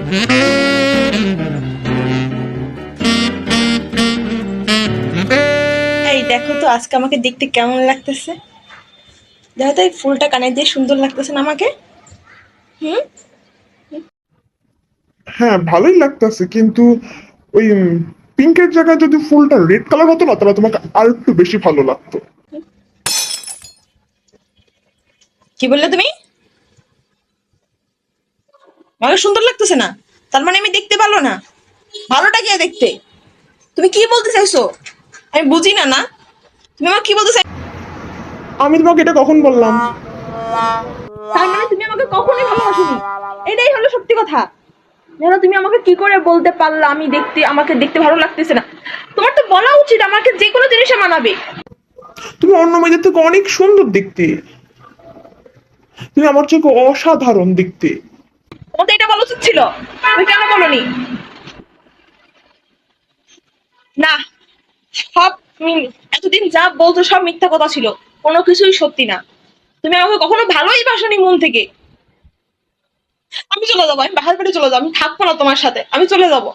এই দেখো তো আজকে আমাকে দেখতে কেমন লাগতেছে। দেখো তো এই ফুলটা কানে দিয়ে সুন্দর লাগতেছে না আমাকে? হুম। হ্যাঁ, ভালোই লাগতেছে, কিন্তু ওই পিঙ্কের জায়গায় যদি ফুলটা রেড কালার হতো না, তাহলে তোমাকে আর একটু বেশি ভালো লাগতো। কি বললে তুমি? আমাকে সুন্দর লাগতেছে না? তার মানে আমি দেখতে ভালো না? ভালোটা কি দেখতে? তুমি কি বলতে চাইছো? আমি বুঝি না না। তুমি আমার কি বলতে চাই? আমি তোমাকে এটা কখন বললাম? তার মানে তুমি আমাকে কখনোই ভালোবাসোনি। এটাই হলো সত্যি কথা। জানো তুমি আমাকে কি করে বলতে পারলা আমাকে দেখতে ভালো লাগতেছে না? তোমার তো বলা উচিত আমাকে যে কোনো জিনিসে মানাবে। তুমি অন্য মেয়েদের থেকে অনেক সুন্দর দেখতে। তুমি আমার চোখে অসাধারণ দেখতে। তোমার তো এটা বলা উচিত ছিল। তুমি কেন বলনি? না, সব এতদিন যা বলতো সব মিথ্যা কথা ছিল। কোনো কিছুই সত্যি না। তুমি আমাকে কখনো ভালোই বাসনি মন থেকে। আমি চলে যাবো, আমি বাহার বাড়ি চলে যাবো, আমি থাকবো না তোমার সাথে, আমি চলে যাবো।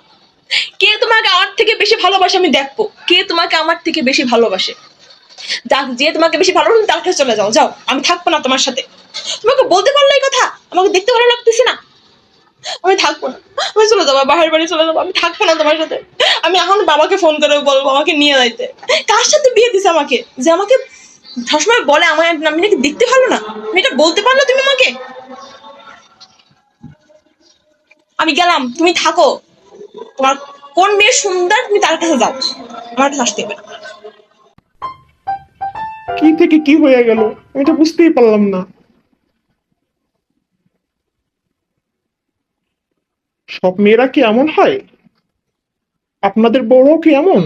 কে তোমাকে আমার থেকে বেশি ভালোবাসে আমি দেখবো, কে তোমাকে আমার থেকে বেশি ভালোবাসে। যে তোমাকে বেশি ভালোবাসে তার কাছে চলে যাও, যাও, আমি থাকবো না তোমার সাথে। তোমাকে বলতে পারলো এই কথা? আমাকে দেখতে ভালো লাগতেছে না? আমি থাকবো না, আমি চলে যাবো, বাহার বাড়ি চলে যাবো, আমি থাকবো না তোমার সাথে। আমি এখন বাবাকে ফোন করে বলবো আমাকে নিয়ে যাইতে। কার সাথে বিয়ে দিছে আমাকে, যে আমাকে সবসময় বলে আমার আমি নাকি দেখতে ভালো না? আমি এটা বলতে পারলো তুমি আমাকে? আমি গেলাম, তুমি থাকো। তোমার কোন মেয়ে সুন্দর তুমি তার কাছে যাও, আমার কাছে আসতে হবে না। কি থেকে কি হয়ে গেল, আমি তো বুঝতেই পারলাম না। সব মেয়েরা কি এমন হয়? আপনাদের বড়ও কি এমন?